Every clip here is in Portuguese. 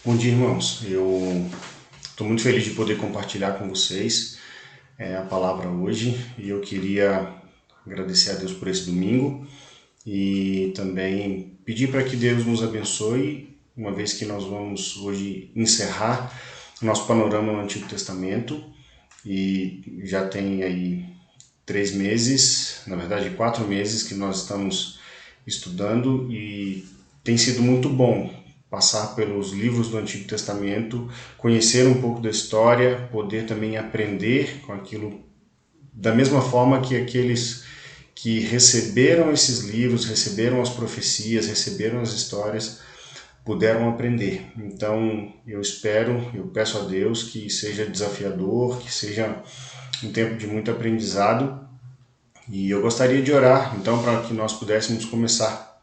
Bom dia, irmãos. Eu estou muito feliz de poder compartilhar com vocês a palavra hoje e eu queria agradecer a Deus por esse domingo e também pedir para que Deus nos abençoe, uma vez que nós vamos hoje encerrar o nosso panorama no Antigo Testamento e já tem aí 3 meses, na verdade 4 meses que nós estamos estudando e tem sido muito bom passar pelos livros do Antigo Testamento, conhecer um pouco da história, poder também aprender com aquilo, da mesma forma que aqueles que receberam esses livros, receberam as profecias, receberam as histórias, puderam aprender. Então eu peço a Deus que seja desafiador, que seja um tempo de muito aprendizado, e eu gostaria de orar então para que nós pudéssemos começar.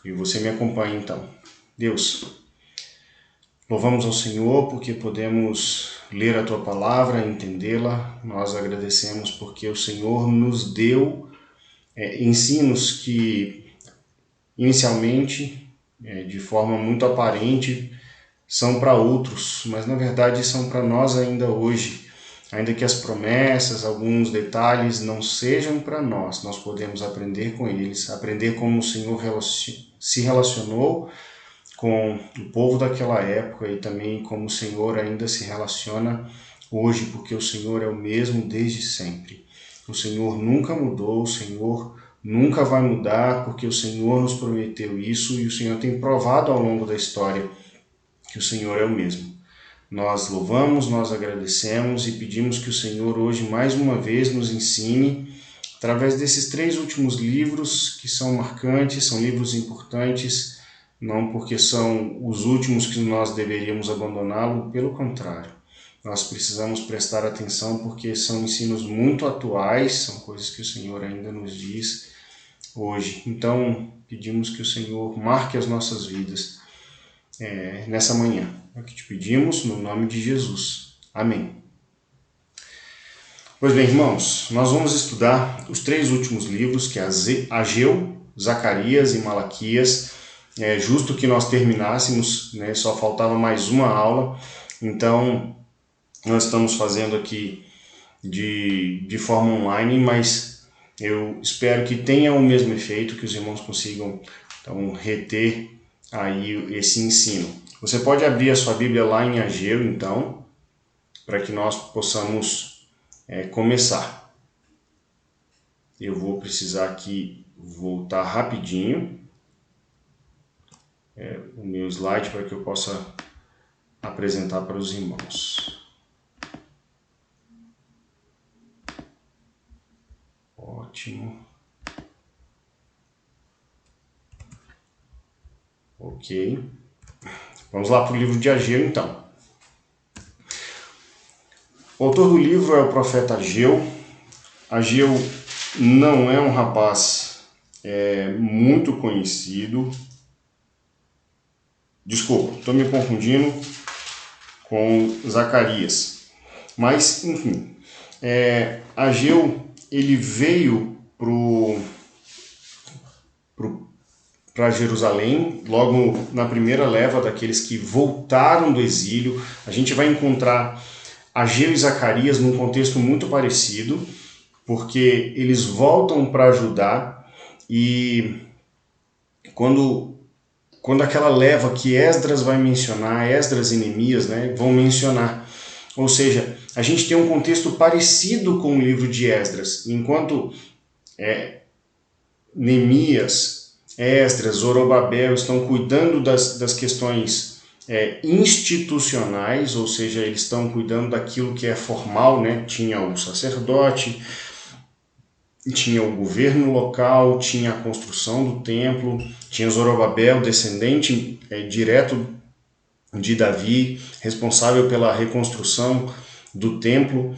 E você me acompanha então. Deus, louvamos ao Senhor porque podemos ler a Tua Palavra, entendê-la. Nós agradecemos porque o Senhor nos deu ensinos que, inicialmente, de forma muito aparente, são para outros, mas na verdade são para nós ainda hoje. Ainda que as promessas, alguns detalhes não sejam para nós, nós podemos aprender com eles, aprender como o Senhor se relacionou com o povo daquela época e também como o Senhor ainda se relaciona hoje, porque o Senhor é o mesmo desde sempre. O Senhor nunca mudou, o Senhor nunca vai mudar, porque o Senhor nos prometeu isso e o Senhor tem provado ao longo da história que o Senhor é o mesmo. Nós louvamos, nós agradecemos e pedimos que o Senhor hoje mais uma vez nos ensine através desses 3 últimos livros que são marcantes, são livros importantes, não porque são os últimos que nós deveríamos abandoná-lo, pelo contrário. Nós precisamos prestar atenção porque são ensinos muito atuais, são coisas que o Senhor ainda nos diz hoje. Então, pedimos que o Senhor marque as nossas vidas nessa manhã. É o que te pedimos, no nome de Jesus. Amém. Pois bem, irmãos, nós vamos estudar os 3 últimos livros, que é Ageu, Zacarias e Malaquias. É justo que nós terminássemos, né? Só faltava mais uma aula, então nós estamos fazendo aqui de forma online, mas eu espero que tenha o mesmo efeito, que os irmãos consigam então reter aí esse ensino. Você pode abrir a sua Bíblia lá em Ageu, então, para que nós possamos começar. Eu vou precisar aqui voltar rapidinho o meu slide para que eu possa apresentar para os irmãos. Ótimo. Ok. Vamos lá para o livro de Ageu, então. O autor do livro é o profeta Ageu. Ageu não é um rapaz muito conhecido. Desculpa, estou me confundindo com Zacarias. Mas, enfim, Ageu ele veio para Jerusalém, logo na primeira leva daqueles que voltaram do exílio. A gente vai encontrar Ageu e Zacarias num contexto muito parecido, porque eles voltam para Judá e quando aquela leva que Esdras vai mencionar, Esdras e Neemias, né, vão mencionar. Ou seja, a gente tem um contexto parecido com o livro de Esdras, enquanto Neemias, Esdras, Zorobabel estão cuidando das questões institucionais, ou seja, eles estão cuidando daquilo que é formal, né? Tinha o sacerdote, tinha o governo local, tinha a construção do templo, tinha Zorobabel, descendente direto de Davi, responsável pela reconstrução do templo.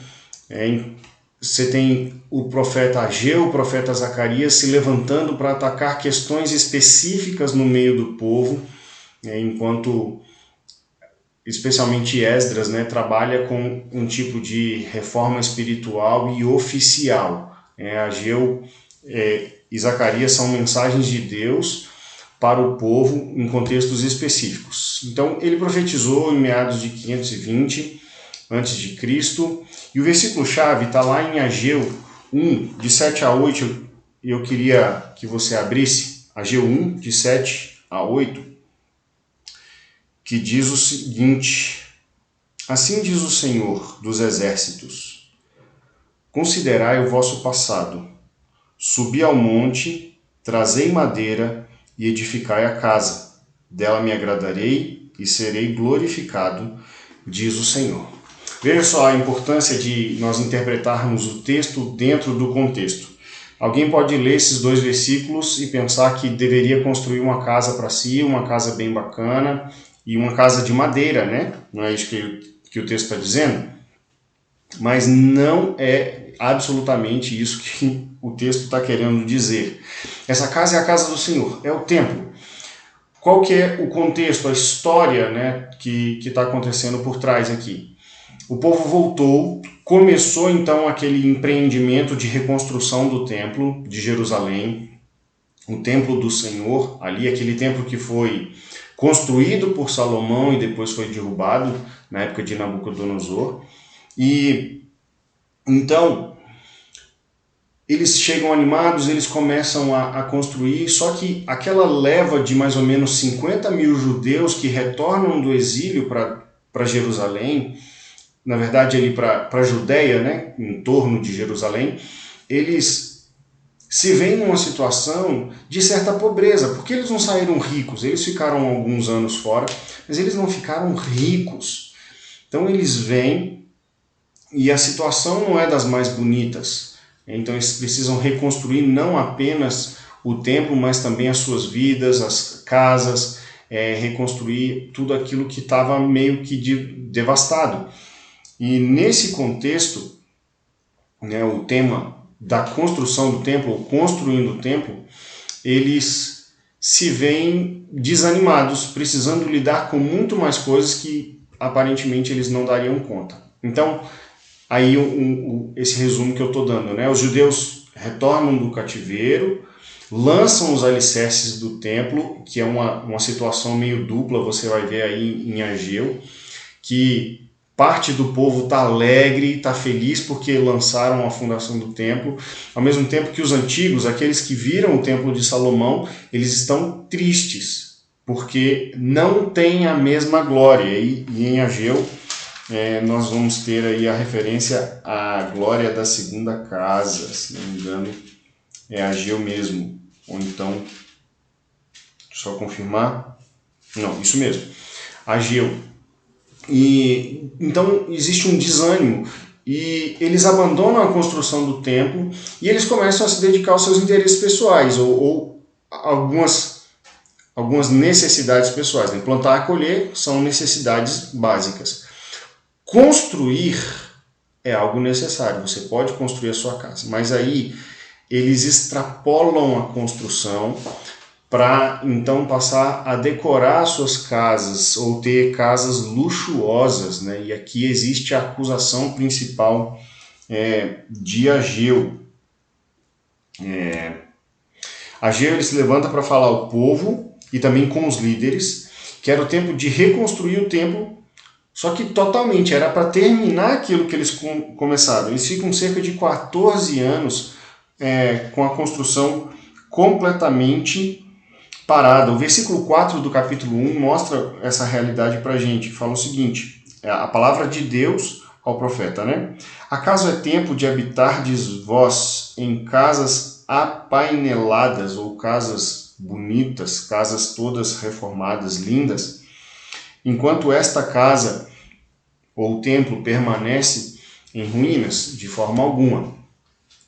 Você tem o profeta Ageu, o profeta Zacarias se levantando para atacar questões específicas no meio do povo, enquanto especialmente Esdras, né, trabalha com um tipo de reforma espiritual e oficial. Ageu e Zacarias são mensagens de Deus para o povo em contextos específicos. Então, ele profetizou em meados de 520 a.C., e o versículo-chave está lá em Ageu 1, de 7 a 8, e eu queria que você abrisse Ageu 1, de 7 a 8, que diz o seguinte: Assim diz o Senhor dos Exércitos: Considerai o vosso passado, subi ao monte, trazei madeira e edificai a casa. Dela me agradarei e serei glorificado, diz o Senhor. Veja só a importância de nós interpretarmos o texto dentro do contexto. Alguém pode ler esses dois versículos e pensar que deveria construir uma casa para si, uma casa bem bacana, e uma casa de madeira, né? Não é isso que o texto está dizendo? Mas não é absolutamente isso que o texto está querendo dizer. Essa casa é a casa do Senhor, é o templo. Qual que é o contexto, a história, né, que está acontecendo por trás aqui? O povo voltou, começou então aquele empreendimento de reconstrução do templo de Jerusalém, o templo do Senhor, ali aquele templo que foi construído por Salomão e depois foi derrubado na época de Nabucodonosor. E então eles chegam animados, eles começam a construir, só que aquela leva de mais ou menos 50 mil judeus que retornam do exílio para Jerusalém, na verdade ali para a Judéia, né, em torno de Jerusalém, eles se veem numa situação de certa pobreza, porque eles não saíram ricos, eles ficaram alguns anos fora, mas eles não ficaram ricos. Então eles vêm e a situação não é das mais bonitas. Então eles precisam reconstruir não apenas o templo, mas também as suas vidas, as casas, reconstruir tudo aquilo que estava meio que devastado. E nesse contexto, né, o tema da construção do templo, ou construindo o templo, eles se veem desanimados, precisando lidar com muito mais coisas que aparentemente eles não dariam conta. Então, aí esse resumo que eu estou dando, né? Os judeus retornam do cativeiro, lançam os alicerces do templo, que é uma situação meio dupla, você vai ver aí em Ageu, que parte do povo está alegre, está feliz porque lançaram a fundação do templo, ao mesmo tempo que os antigos, aqueles que viram o templo de Salomão, eles estão tristes, porque não tem a mesma glória. E em Ageu nós vamos ter aí a referência à glória da segunda casa, se não me engano, é Ageu mesmo, ou então, só confirmar, não, isso mesmo, Ageu. E então existe um desânimo e eles abandonam a construção do templo e eles começam a se dedicar aos seus interesses pessoais ou algumas necessidades pessoais. Né? Plantar e colher são necessidades básicas. Construir é algo necessário, você pode construir a sua casa, mas aí eles extrapolam a construção para então passar a decorar suas casas ou ter casas luxuosas, né? E aqui existe a acusação principal de Ageu. Ageu ele se levanta para falar ao povo e também com os líderes que era o tempo de reconstruir o templo, só que totalmente, era para terminar aquilo que eles começaram. Eles ficam cerca de 14 anos com a construção completamente parada. O versículo 4 do capítulo 1 mostra essa realidade para a gente. Fala o seguinte, a palavra de Deus ao profeta, né? Acaso é tempo de habitardes vós em casas apaineladas ou casas bonitas, casas todas reformadas, lindas, enquanto esta casa ou templo permanece em ruínas? De forma alguma.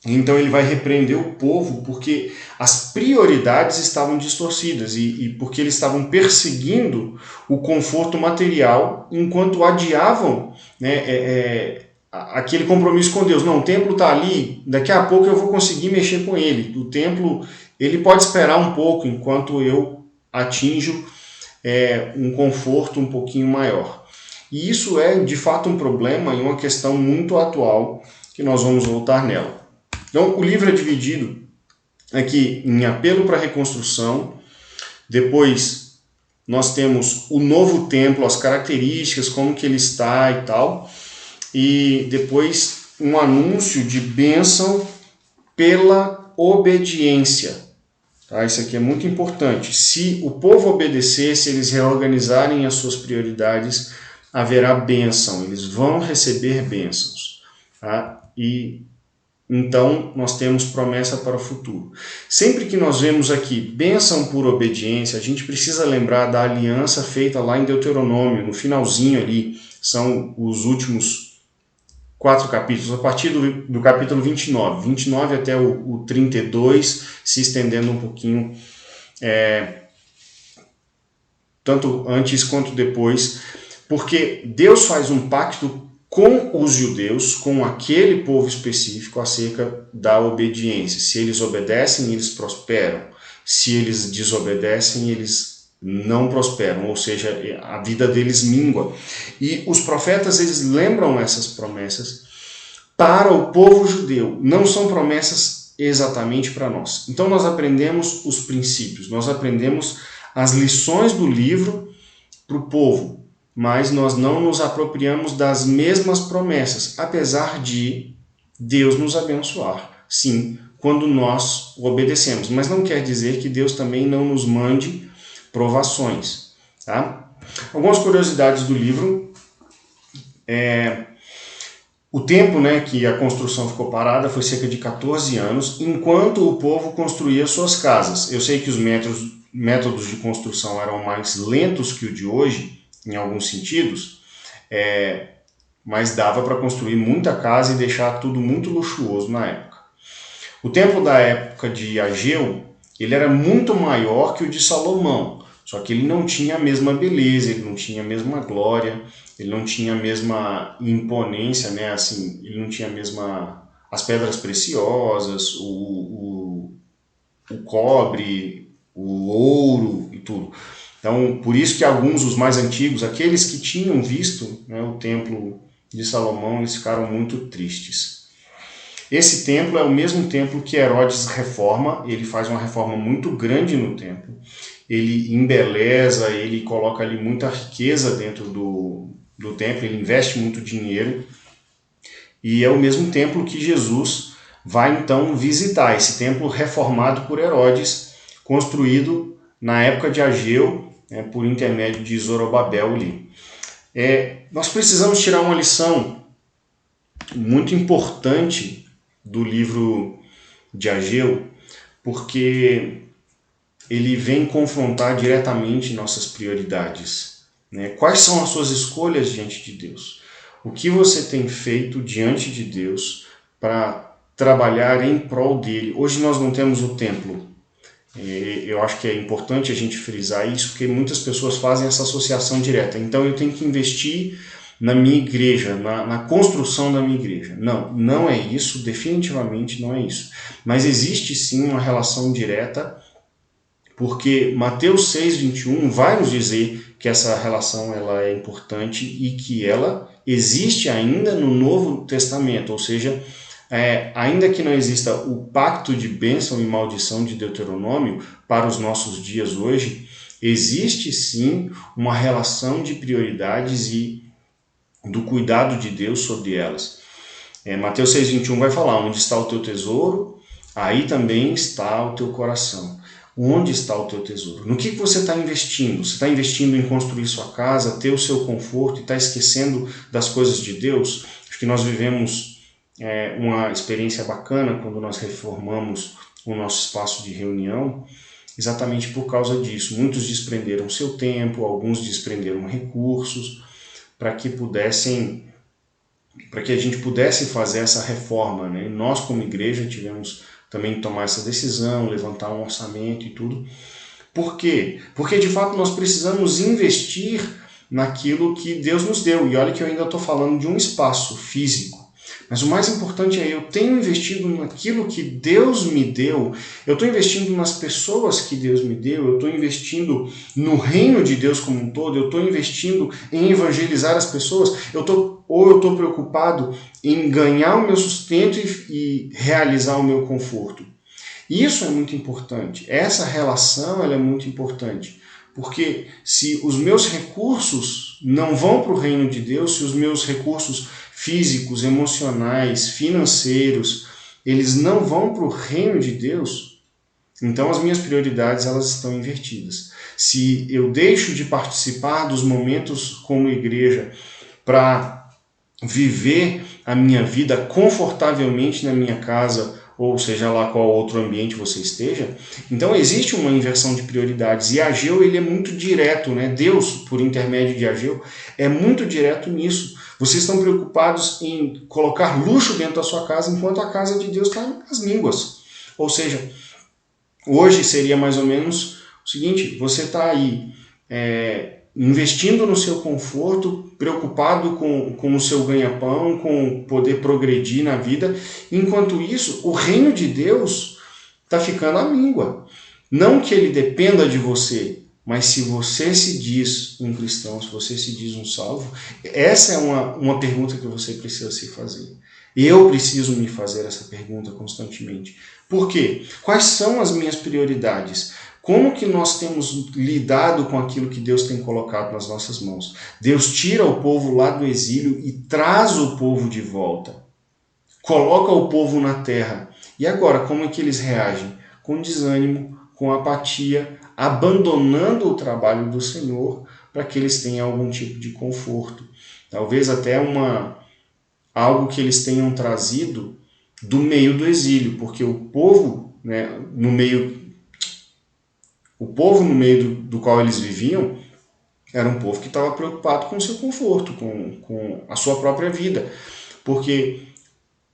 Então ele vai repreender o povo porque as prioridades estavam distorcidas e porque eles estavam perseguindo o conforto material enquanto adiavam, né, aquele compromisso com Deus. Não, o templo está ali, daqui a pouco eu vou conseguir mexer com ele. O templo ele pode esperar um pouco enquanto eu atinjo um conforto um pouquinho maior. E isso é de fato um problema e uma questão muito atual que nós vamos voltar nela. Então, o livro é dividido aqui em apelo para a reconstrução, Depois nós temos o novo templo, as características, como que ele está e tal. E depois um anúncio de bênção pela obediência. Tá? Isso aqui é muito importante. Se o povo obedecer, se eles reorganizarem as suas prioridades, haverá bênção, eles vão receber bênçãos. Tá? E então nós temos promessa para o futuro. Sempre que nós vemos aqui bênção por obediência, a gente precisa lembrar da aliança feita lá em Deuteronômio, no finalzinho ali, são os últimos 4 capítulos, a partir do capítulo 29 até o 32, se estendendo um pouquinho, tanto antes quanto depois, porque Deus faz um pacto com os judeus, com aquele povo específico, acerca da obediência. Se eles obedecem, eles prosperam. Se eles desobedecem, eles não prosperam, ou seja, a vida deles mingua. E os profetas, eles lembram essas promessas para o povo judeu. Não são promessas exatamente para nós. Então nós aprendemos os princípios, nós aprendemos as lições do livro para o povo, mas nós não nos apropriamos das mesmas promessas, apesar de Deus nos abençoar, sim, quando nós o obedecemos. Mas não quer dizer que Deus também não nos mande provações. Tá? Algumas curiosidades do livro. O tempo, que a construção ficou parada foi cerca de 14 anos, enquanto o povo construía suas casas. Eu sei que os métodos de construção eram mais lentos que o de hoje, em alguns sentidos, mas dava para construir muita casa e deixar tudo muito luxuoso na época. O templo da época de Ageu, ele era muito maior que o de Salomão, só que ele não tinha a mesma beleza, ele não tinha a mesma glória, ele não tinha a mesma imponência, ele não tinha as pedras preciosas, o cobre, o ouro e tudo. Então, por isso que alguns, os mais antigos, aqueles que tinham visto o templo de Salomão, eles ficaram muito tristes. Esse templo é o mesmo templo que Herodes reforma, ele faz uma reforma muito grande no templo, ele embeleza, ele coloca ali muita riqueza dentro do templo, ele investe muito dinheiro, e é o mesmo templo que Jesus vai então visitar, esse templo reformado por Herodes, construído na época de Ageu, por intermédio de Zorobabel ali. Nós precisamos tirar uma lição muito importante do livro de Ageu, porque ele vem confrontar diretamente nossas prioridades. Quais são as suas escolhas diante de Deus? O que você tem feito diante de Deus para trabalhar em prol dele? Hoje nós não temos o templo. Eu acho que é importante a gente frisar isso, porque muitas pessoas fazem essa associação direta. Então eu tenho que investir na minha igreja, na construção da minha igreja. Não é isso, definitivamente não é isso. Mas existe sim uma relação direta, porque Mateus 6:21 vai nos dizer que essa relação ela é importante e que ela existe ainda no Novo Testamento, ou seja, ainda que não exista o pacto de bênção e maldição de Deuteronômio para os nossos dias hoje, existe sim uma relação de prioridades e do cuidado de Deus sobre elas. Mateus 6:21 vai falar: onde está o teu tesouro, aí também está o teu coração. Onde está o teu tesouro? No que você está investindo? Você está investindo em construir sua casa, ter o seu conforto e está esquecendo das coisas de Deus? Acho que nós vivemos uma experiência bacana quando nós reformamos o nosso espaço de reunião, exatamente por causa disso. Muitos desprenderam seu tempo, alguns desprenderam recursos para que a gente pudesse fazer essa reforma. Nós, como igreja, tivemos também que tomar essa decisão, levantar um orçamento e tudo. Por quê? Porque, de fato, nós precisamos investir naquilo que Deus nos deu. E olha que eu ainda estou falando de um espaço físico. Mas o mais importante eu tenho investido naquilo que Deus me deu, eu estou investindo nas pessoas que Deus me deu, eu estou investindo no reino de Deus como um todo, eu estou investindo em evangelizar as pessoas, eu estou preocupado em ganhar o meu sustento e realizar o meu conforto. Isso é muito importante. Essa relação ela é muito importante. Porque se os meus recursos não vão para o reino de Deus, se os meus recursos físicos, emocionais, financeiros, eles não vão para o reino de Deus, então as minhas prioridades elas estão invertidas. Se eu deixo de participar dos momentos como igreja para viver a minha vida confortavelmente na minha casa, ou seja lá qual outro ambiente você esteja, então existe uma inversão de prioridades. E Ageu ele é muito direto, né? Deus, por intermédio de Ageu, é muito direto nisso. Vocês estão preocupados em colocar luxo dentro da sua casa, enquanto a casa de Deus está nas mínguas. Ou seja, hoje seria mais ou menos o seguinte, você está aí investindo no seu conforto, preocupado com o seu ganha-pão, com poder progredir na vida, enquanto isso, o reino de Deus está ficando à míngua. Não que ele dependa de você, mas se você se diz um cristão, se você se diz um salvo, essa é uma pergunta que você precisa se fazer. Eu preciso me fazer essa pergunta constantemente. Por quê? Quais são as minhas prioridades? Como que nós temos lidado com aquilo que Deus tem colocado nas nossas mãos? Deus tira o povo lá do exílio e traz o povo de volta. Coloca o povo na terra. E agora, como é que eles reagem? Com desânimo, com apatia, abandonando o trabalho do Senhor para que eles tenham algum tipo de conforto. Talvez até algo que eles tenham trazido do meio do exílio, porque o povo, né, no meio do qual eles viviam era um povo que estava preocupado com o seu conforto, com a sua própria vida. Porque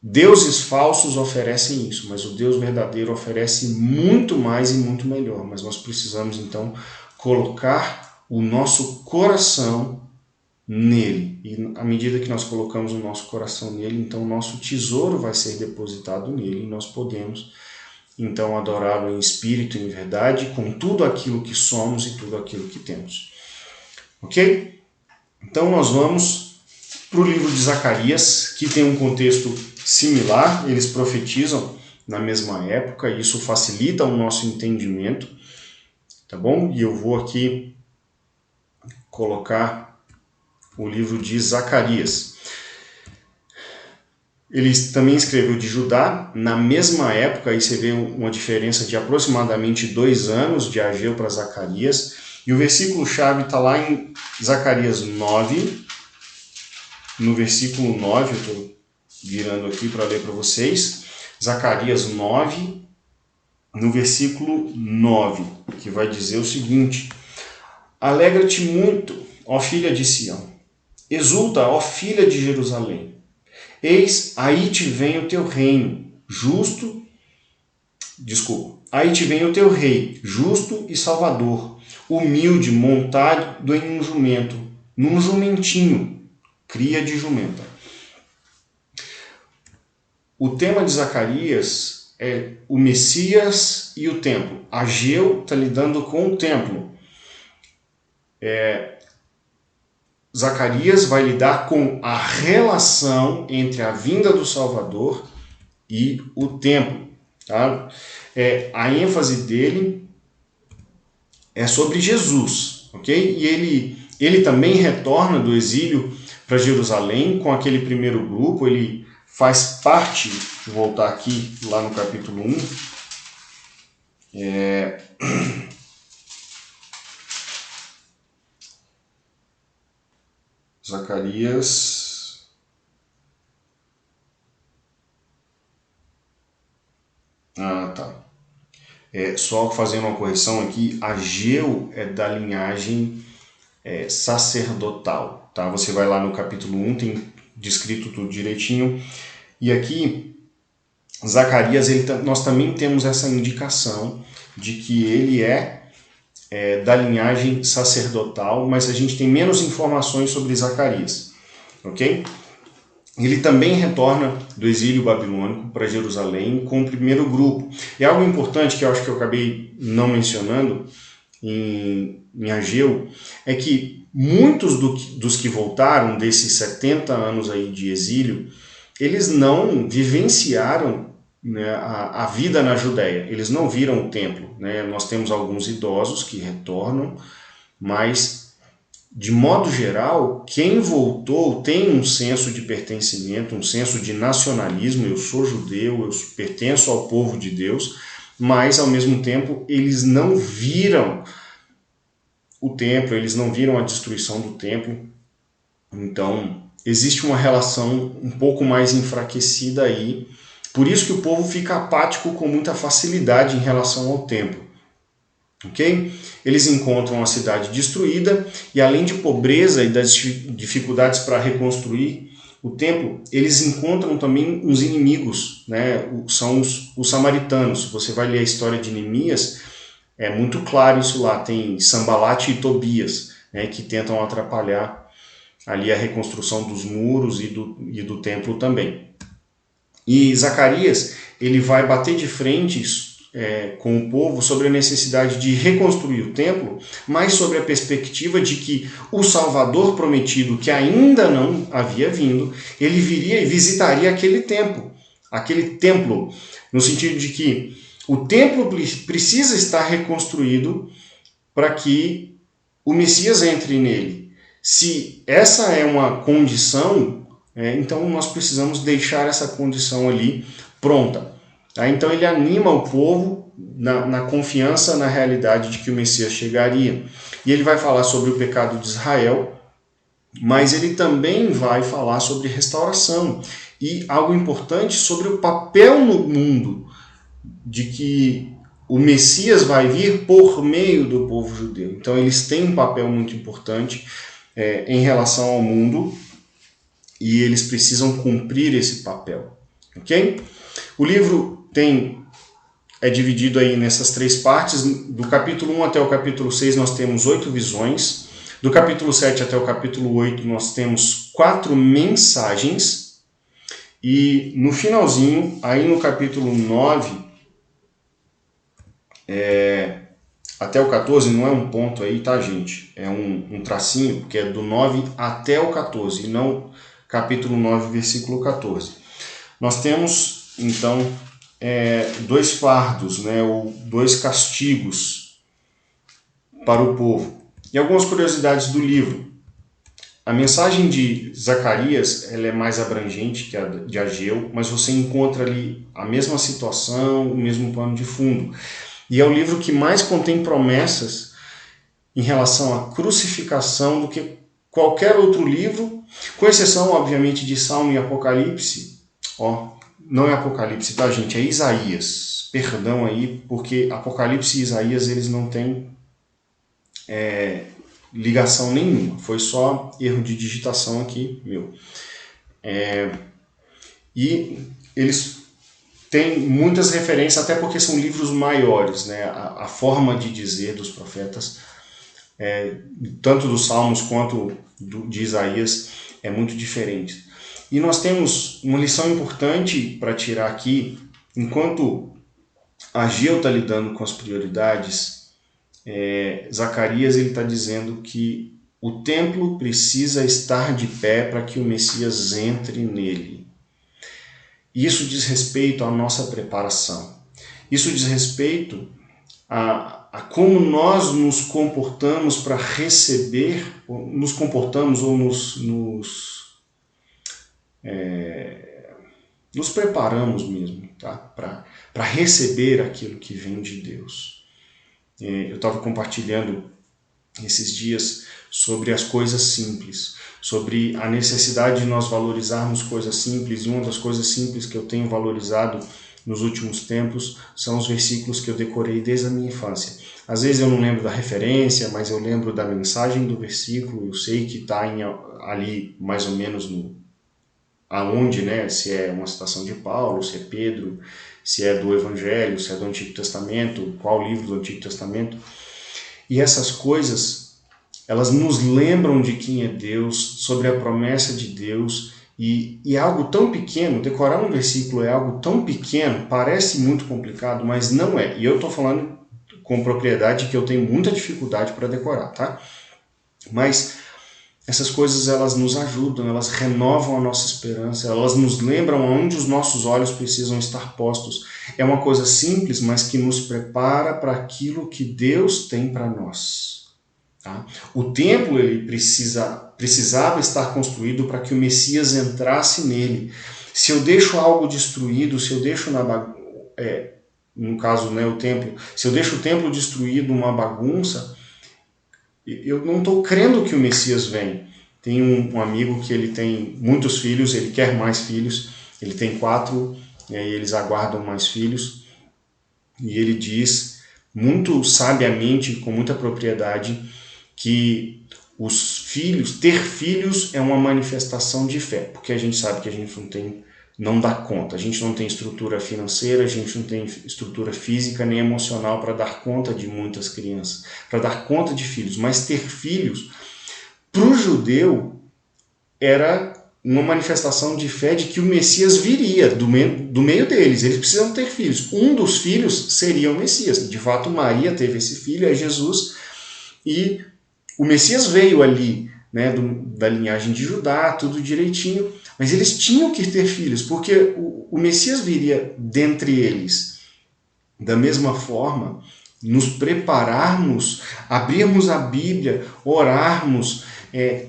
deuses falsos oferecem isso, mas o Deus verdadeiro oferece muito mais e muito melhor. Mas nós precisamos, então, colocar o nosso coração nele. E à medida que nós colocamos o nosso coração nele, então o nosso tesouro vai ser depositado nele e nós podemos então adorá-lo em espírito e em verdade, com tudo aquilo que somos e tudo aquilo que temos. Ok? Então nós vamos para o livro de Zacarias, que tem um contexto similar, eles profetizam na mesma época, e isso facilita o nosso entendimento, tá bom? E eu vou aqui colocar o livro de Zacarias. Ele também escreveu de Judá, na mesma época, aí você vê uma diferença de aproximadamente 2 anos de Ageu para Zacarias, e o versículo-chave está lá em Zacarias 9, no versículo 9, eu estou virando aqui para ler para vocês, Zacarias 9, no versículo 9, que vai dizer o seguinte: Alegra-te muito, ó filha de Sião, exulta, ó filha de Jerusalém. Eis, aí te vem o teu reino, aí te vem o teu rei, justo e salvador, humilde, montado em um jumento, num jumentinho, cria de jumenta. O tema de Zacarias é o Messias e o templo. Ageu está lidando com o templo. Zacarias vai lidar com a relação entre a vinda do Salvador e o templo. Tá? A ênfase dele é sobre Jesus, ok? E ele também retorna do exílio para Jerusalém com aquele primeiro grupo, ele faz parte, deixa eu voltar aqui lá no capítulo 1, Zacarias. Tá. Só fazendo uma correção aqui, Ageu é da linhagem sacerdotal. Tá? Você vai lá no capítulo 1, tem descrito tudo direitinho. E aqui, Zacarias, nós também temos essa indicação de que ele é da linhagem sacerdotal, mas a gente tem menos informações sobre Zacarias, ok? Ele também retorna do exílio babilônico para Jerusalém com o primeiro grupo. E algo importante que eu acho que eu acabei não mencionando em Ageu é que muitos dos que voltaram desses 70 anos aí de exílio, eles não vivenciaram né, a vida na Judéia. Eles não viram o templo, né? Nós temos alguns idosos que retornam, mas de modo geral, quem voltou tem um senso de pertencimento, um senso de nacionalismo. Eu sou judeu, eu pertenço ao povo de Deus, mas ao mesmo tempo eles não viram o templo, eles não viram a destruição do templo. Então existe uma relação um pouco mais enfraquecida aí. Por isso que o povo fica apático com muita facilidade em relação ao templo. Okay? Eles encontram a cidade destruída e, além de pobreza e das dificuldades para reconstruir o templo, eles encontram também uns inimigos, né? São os samaritanos. Você vai ler a história de Neemias, é muito claro isso lá. Tem Sambalate e Tobias, né, que tentam atrapalhar ali a reconstrução dos muros e do templo também. E Zacarias, ele vai bater de frente com o povo sobre a necessidade de reconstruir o templo, mas sobre a perspectiva de que o Salvador prometido, que ainda não havia vindo, ele viria e visitaria aquele templo, no sentido de que o templo precisa estar reconstruído para que o Messias entre nele. Se essa é uma condição, então nós precisamos deixar essa condição ali pronta. Então ele anima o povo na confiança na realidade de que o Messias chegaria. E ele vai falar sobre o pecado de Israel, mas ele também vai falar sobre restauração. E algo importante sobre o papel no mundo de que o Messias vai vir por meio do povo judeu. Então eles têm um papel muito importante em relação ao mundo e eles precisam cumprir esse papel. Ok? O livro é dividido aí nessas 3 partes. Do capítulo 1 até o capítulo 6 nós temos 8 visões. Do capítulo 7 até o capítulo 8 nós temos 4 mensagens. E no finalzinho, aí no capítulo 9 até o 14, não é um ponto aí, tá, gente? É um tracinho, porque é do 9 até o 14, e não capítulo 9, versículo 14. Nós temos, então, 2 fardos, né, ou 2 castigos para o povo. E algumas curiosidades do livro. A mensagem de Zacarias ela é mais abrangente que a de Ageu, mas você encontra ali a mesma situação, o mesmo pano de fundo. E é o livro que mais contém promessas em relação à crucificação do que qualquer outro livro, com exceção, obviamente, de Salmo e Apocalipse. Não é Apocalipse, tá, gente? É Isaías. Perdão aí, porque Apocalipse e Isaías eles não têm ligação nenhuma. Foi só erro de digitação aqui, meu. E eles têm muitas referências, até porque são livros maiores, né? A forma de dizer dos profetas, tanto dos Salmos quanto de Isaías, é muito diferente. E nós temos uma lição importante para tirar aqui. Enquanto Ageu está lidando com as prioridades, Zacarias está dizendo que o templo precisa estar de pé para que o Messias entre nele. Isso diz respeito à nossa preparação. Isso diz respeito a como nós nos comportamos para receber, nos comportamos ou nos preparamos mesmo, tá? Para receber aquilo que vem de Deus. Eu estava compartilhando esses dias sobre as coisas simples, sobre a necessidade de nós valorizarmos coisas simples, e uma das coisas simples que eu tenho valorizado nos últimos tempos são os versículos que eu decorei desde a minha infância. Às vezes eu não lembro da referência, mas eu lembro da mensagem do versículo, eu sei que está ali mais ou menos aonde, né? Se é uma citação de Paulo, se é Pedro, se é do Evangelho, se é do Antigo Testamento, qual livro do Antigo Testamento. E essas coisas, elas nos lembram de quem é Deus, sobre a promessa de Deus, e é algo tão pequeno. Decorar um versículo é algo tão pequeno, parece muito complicado, mas não é. E eu estou falando com propriedade que eu tenho muita dificuldade para decorar, tá? Mas essas coisas elas nos ajudam, elas renovam a nossa esperança, elas nos lembram aonde os nossos olhos precisam estar postos. É uma coisa simples, mas que nos prepara para aquilo que Deus tem para nós. Tá? O templo ele precisava estar construído para que o Messias entrasse nele. Se eu deixo algo destruído, se eu deixo no caso, né, o templo, se eu deixo o templo destruído, uma bagunça, eu não estou crendo que o Messias vem. Tem um amigo que ele tem muitos filhos, ele quer mais filhos, ele tem 4, e aí eles aguardam mais filhos, e ele diz muito sabiamente, com muita propriedade, que ter filhos é uma manifestação de fé, porque a gente sabe que a gente não dá conta, a gente não tem estrutura financeira, a gente não tem estrutura física nem emocional para dar conta de muitas crianças, para dar conta de filhos, mas ter filhos, para o judeu, era uma manifestação de fé de que o Messias viria do meio deles, eles precisam ter filhos, um dos filhos seria o Messias, de fato Maria teve esse filho, é Jesus, e o Messias veio ali, né, da linhagem de Judá, tudo direitinho, mas eles tinham que ter filhos, porque o Messias viria dentre eles. Da mesma forma, nos prepararmos, abrirmos a Bíblia, orarmos,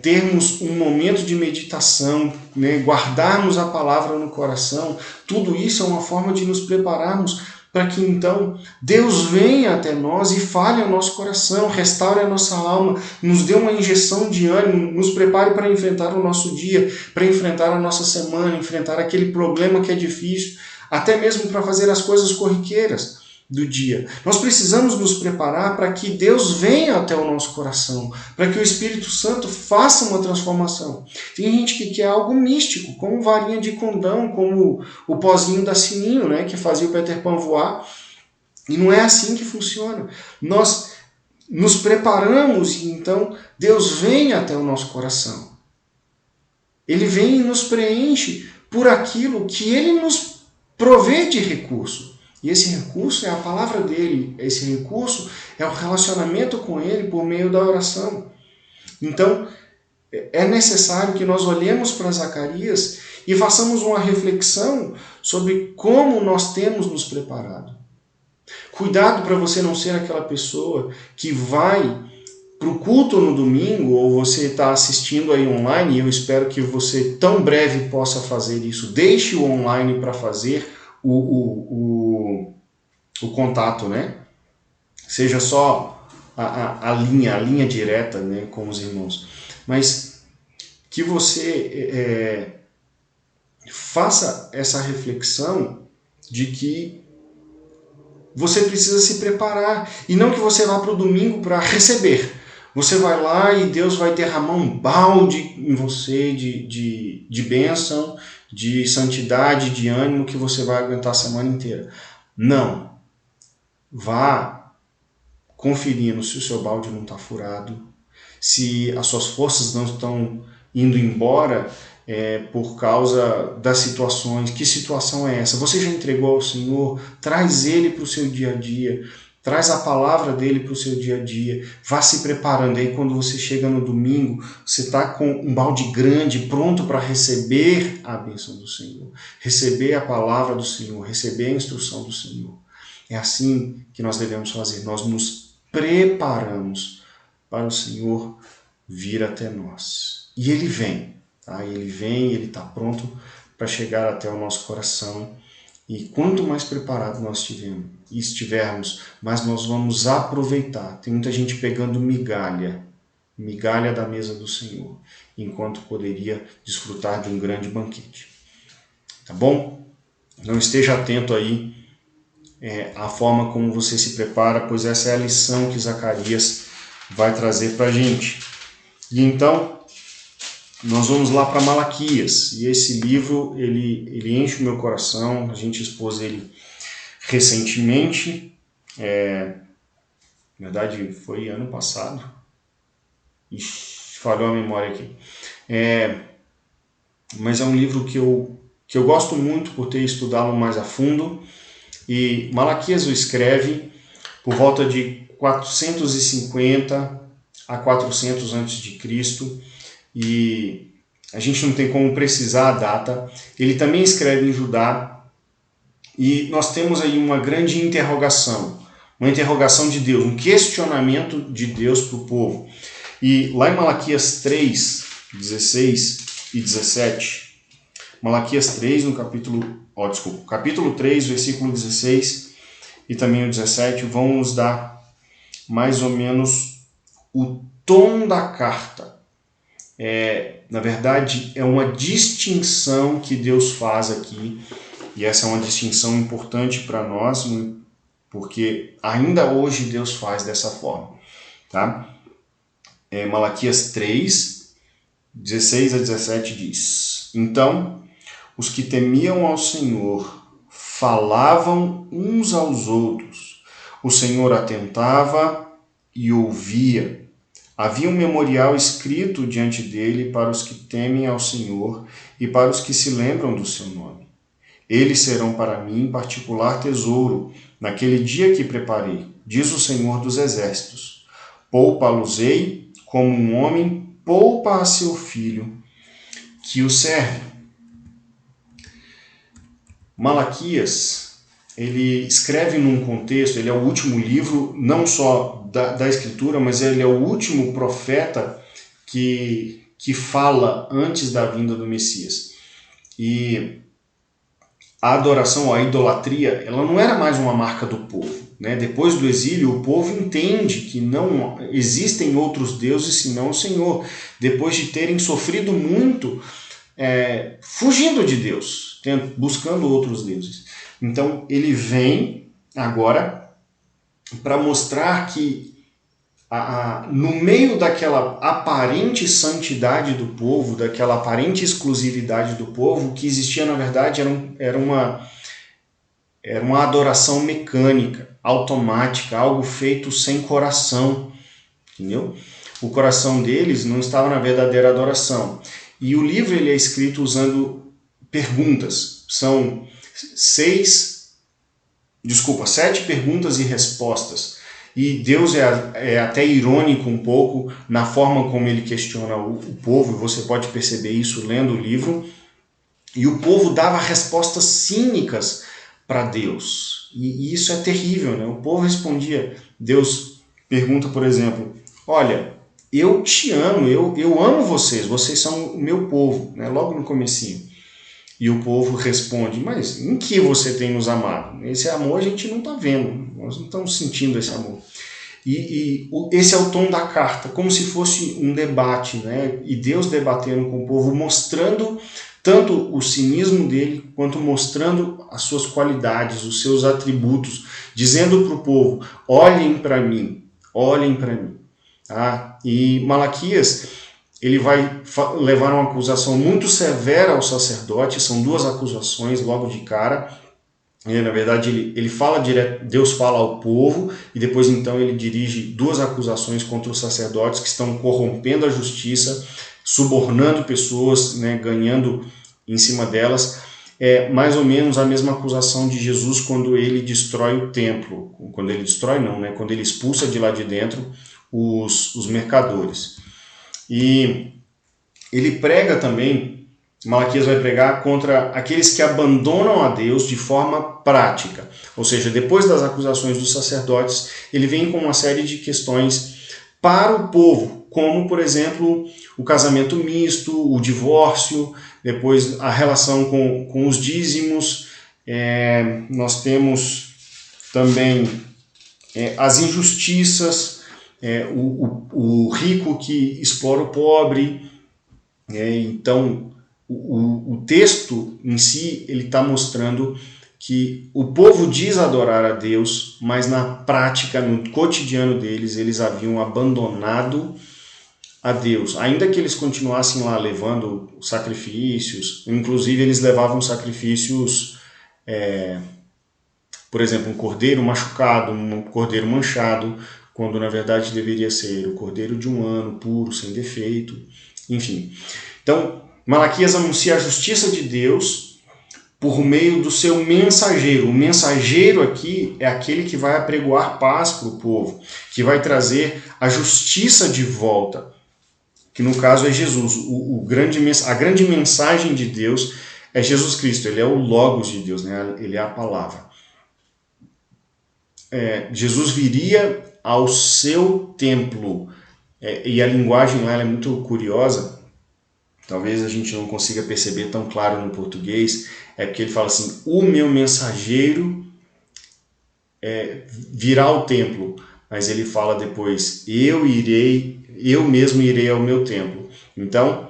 termos um momento de meditação, né, guardarmos a palavra no coração, tudo isso é uma forma de nos prepararmos para que então Deus venha até nós e fale ao nosso coração, restaure a nossa alma, nos dê uma injeção de ânimo, nos prepare para enfrentar o nosso dia, para enfrentar a nossa semana, enfrentar aquele problema que é difícil, até mesmo para fazer as coisas corriqueiras do dia. Nós precisamos nos preparar para que Deus venha até o nosso coração, para que o Espírito Santo faça uma transformação. Tem gente que quer algo místico, como varinha de condão, como o pozinho da Sininho, né, que fazia o Peter Pan voar, e não é assim que funciona. Nós nos preparamos e então Deus vem até o nosso coração. Ele vem e nos preenche por aquilo que Ele nos provê de recurso. E esse recurso é a palavra dele, esse recurso é o relacionamento com ele por meio da oração. Então, é necessário que nós olhemos para Zacarias e façamos uma reflexão sobre como nós temos nos preparado. Cuidado para você não ser aquela pessoa que vai para o culto no domingo, ou você está assistindo aí online, e eu espero que você tão breve possa fazer isso. Deixe o online para fazer o contato, né? Seja só a linha direta, né, com os irmãos. Mas que você faça essa reflexão de que você precisa se preparar. E não que você vá para o domingo para receber. Você vai lá e Deus vai derramar um balde em você de bênção, de santidade, de ânimo que você vai aguentar a semana inteira. Não. Vá conferindo se o seu balde não está furado, se as suas forças não estão indo embora por causa das situações. Que situação é essa? Você já entregou ao Senhor? Traz Ele para o seu dia a dia. Traz a palavra dele para o seu dia a dia. Vá se preparando. Aí quando você chega no domingo, você está com um balde grande, pronto para receber a bênção do Senhor. Receber a palavra do Senhor. Receber a instrução do Senhor. É assim que nós devemos fazer. Nós nos preparamos para o Senhor vir até nós. E Ele vem. Tá? Ele está pronto para chegar até o nosso coração. E quanto mais preparado nós estivermos, mais nós vamos aproveitar. Tem muita gente pegando migalha da mesa do Senhor, enquanto poderia desfrutar de um grande banquete. Tá bom? Não esteja atento aí à forma como você se prepara, pois essa é a lição que Zacarias vai trazer para a gente. E então, nós vamos lá para Malaquias, e esse livro ele enche o meu coração. A gente expôs ele recentemente, na verdade foi ano passado, falhou a memória aqui, mas é um livro que eu gosto muito por ter estudado mais a fundo, e Malaquias o escreve por volta de 450 a 400 a.C., e a gente não tem como precisar a data. Ele também escreve em Judá, e nós temos aí uma grande interrogação de Deus, um questionamento de Deus para o povo. E lá em Malaquias 3, 16 e 17, Malaquias 3, no capítulo 3, versículo 16 e também o 17, vão nos dar mais ou menos o tom da carta. Na verdade, é uma distinção que Deus faz aqui, e essa é uma distinção importante para nós, porque ainda hoje Deus faz dessa forma. Tá? Malaquias 3, 16 a 17 diz: Então, os que temiam ao Senhor falavam uns aos outros. O Senhor atentava e ouvia. Havia um memorial escrito diante dele para os que temem ao Senhor e para os que se lembram do seu nome. Eles serão para mim particular tesouro naquele dia que preparei, diz o Senhor dos Exércitos. Poupa-los-ei como um homem poupa a seu filho que o serve. Malaquias, ele escreve num contexto, ele é o último livro, não só da Escritura, mas ele é o último profeta que fala antes da vinda do Messias. E a adoração, a idolatria, ela não era mais uma marca do povo. Né? Depois do exílio, o povo entende que não existem outros deuses senão o Senhor. Depois de terem sofrido muito, fugindo de Deus, buscando outros deuses. Então ele vem agora para mostrar que no meio daquela aparente santidade do povo, daquela aparente exclusividade do povo, o que existia na verdade era uma adoração mecânica, automática, algo feito sem coração, entendeu? O coração deles não estava na verdadeira adoração. E o livro ele é escrito usando perguntas. São 7 perguntas e respostas. E Deus é até irônico um pouco na forma como ele questiona o povo. Você pode perceber isso lendo o livro. E o povo dava respostas cínicas para Deus. E isso é terrível, né? O povo respondia. Deus pergunta, por exemplo, olha, eu te amo, eu amo vocês são o meu povo, né? Logo no comecinho. E o povo responde, mas em que você tem nos amado? Esse amor a gente não está vendo, nós não estamos sentindo esse amor. E esse é o tom da carta, como se fosse um debate, né? E Deus debatendo com o povo, mostrando tanto o cinismo dele, quanto mostrando as suas qualidades, os seus atributos, dizendo para o povo, olhem para mim. Tá? E Malaquias, ele vai levar uma acusação muito severa ao sacerdote, são 2 acusações logo de cara. Na verdade, ele fala direto, Deus fala ao povo, e depois então ele dirige 2 acusações contra os sacerdotes que estão corrompendo a justiça, subornando pessoas, né, ganhando em cima delas. É mais ou menos a mesma acusação de Jesus quando ele destrói o templo. Quando ele destrói não, né? Quando ele expulsa de lá de dentro os mercadores. E ele prega também, Malaquias vai pregar contra aqueles que abandonam a Deus de forma prática. Ou seja, depois das acusações dos sacerdotes, ele vem com uma série de questões para o povo, como, por exemplo, o casamento misto, o divórcio, depois a relação com os dízimos. Nós temos também as injustiças, o rico que explora o pobre. Então, o texto em si ele está mostrando que o povo diz adorar a Deus, mas na prática, no cotidiano deles, eles haviam abandonado a Deus. Ainda que eles continuassem lá levando sacrifícios, inclusive eles levavam sacrifícios, por exemplo, um cordeiro machucado, um cordeiro manchado, quando na verdade deveria ser o cordeiro de 1 ano, puro, sem defeito, enfim. Então, Malaquias anuncia a justiça de Deus por meio do seu mensageiro. O mensageiro aqui é aquele que vai apregoar paz para o povo, que vai trazer a justiça de volta. que no caso é Jesus. A grande mensagem de Deus é Jesus Cristo, ele é o Logos de Deus, né? Ele é a palavra. Jesus viria ao seu templo, e a linguagem lá é muito curiosa, talvez a gente não consiga perceber tão claro no português, é porque ele fala assim, o meu mensageiro virá ao templo, mas ele fala depois, eu mesmo irei ao meu templo. Então,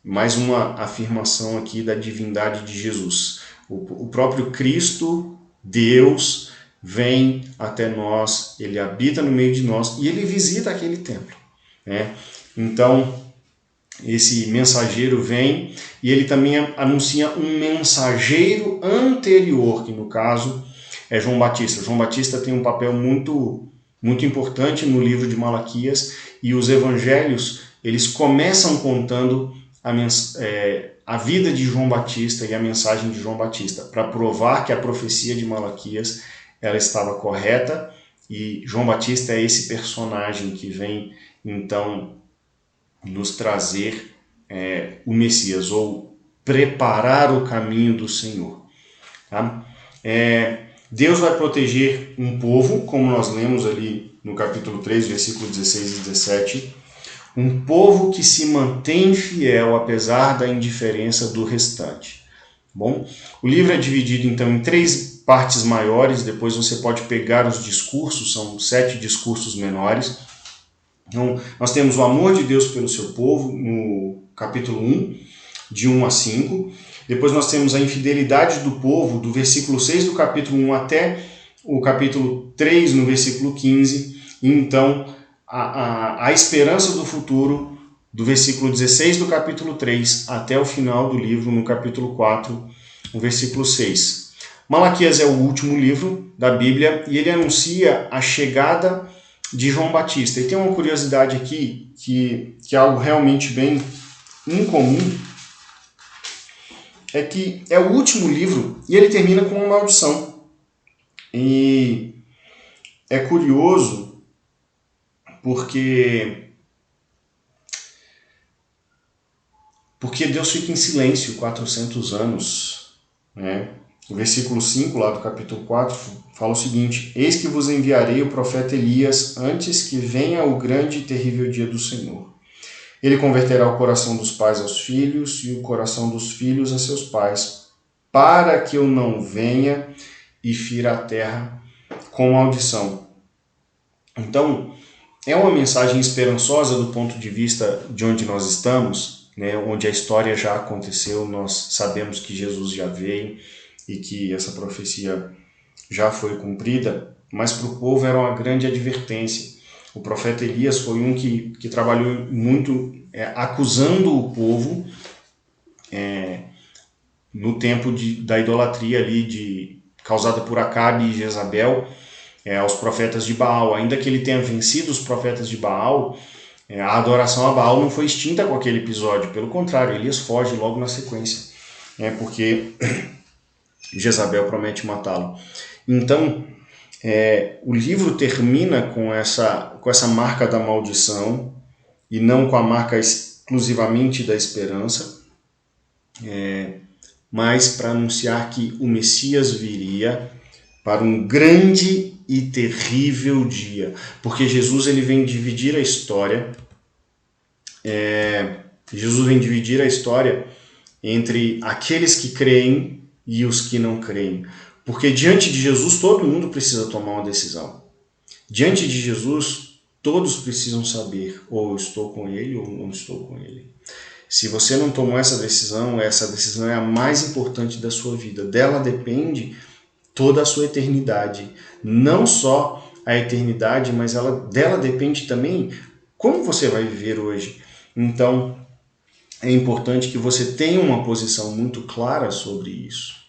mais uma afirmação aqui da divindade de Jesus. O próprio Cristo, Deus, vem até nós, ele habita no meio de nós e ele visita aquele templo, né? Então, esse mensageiro vem e ele também anuncia um mensageiro anterior, que no caso é João Batista. João Batista tem um papel muito importante no livro de Malaquias, e os evangelhos eles começam contando a vida de João Batista e a mensagem de João Batista, para provar que a profecia de Malaquias ela estava correta, e João Batista é esse personagem que vem então nos trazer o Messias, ou preparar o caminho do Senhor. Tá? Deus vai proteger um povo, como nós lemos ali no capítulo 3, versículo 16 e 17, um povo que se mantém fiel apesar da indiferença do restante. Bom, o livro é dividido então em 3 partes maiores, depois você pode pegar os discursos, são 7 discursos menores. Então, nós temos o amor de Deus pelo seu povo, no capítulo 1, de 1 a 5. Depois nós temos a infidelidade do povo, do versículo 6 do capítulo 1 até o capítulo 3, no versículo 15. E então, a esperança do futuro, do versículo 16 do capítulo 3 até o final do livro, no capítulo 4, no versículo 6. Malaquias é o último livro da Bíblia e ele anuncia a chegada de João Batista. E tem uma curiosidade aqui, que é algo realmente bem incomum, é que é o último livro e ele termina com uma maldição. E é curioso porque Deus fica em silêncio 400 anos, né? O versículo 5 lá do capítulo 4 fala o seguinte: eis que vos enviarei o profeta Elias antes que venha o grande e terrível dia do Senhor. Ele converterá o coração dos pais aos filhos e o coração dos filhos a seus pais, para que eu não venha e fira a terra com maldição. Então, é uma mensagem esperançosa do ponto de vista de onde nós estamos, né, onde a história já aconteceu, nós sabemos que Jesus já veio e que essa profecia já foi cumprida, mas para o povo era uma grande advertência. O profeta Elias foi um que trabalhou muito acusando o povo no tempo da idolatria ali causada por Acabe e Jezabel aos profetas de Baal. Ainda que ele tenha vencido os profetas de Baal, a adoração a Baal não foi extinta com aquele episódio. Pelo contrário, Elias foge logo na sequência, porque Jezabel promete matá-lo. Então, o livro termina com essa marca da maldição e não com a marca exclusivamente da esperança, mas para anunciar que o Messias viria para um grande e terrível dia, porque Jesus ele vem dividir a história. Jesus vem dividir a história entre aqueles que creem e os que não creem. Porque diante de Jesus todo mundo precisa tomar uma decisão. Diante de Jesus todos precisam saber, ou eu estou com ele ou não estou com ele. Se você não tomou essa decisão é a mais importante da sua vida. Dela depende toda a sua eternidade. Não só a eternidade, mas dela depende também como você vai viver hoje. Então, é importante que você tenha uma posição muito clara sobre isso.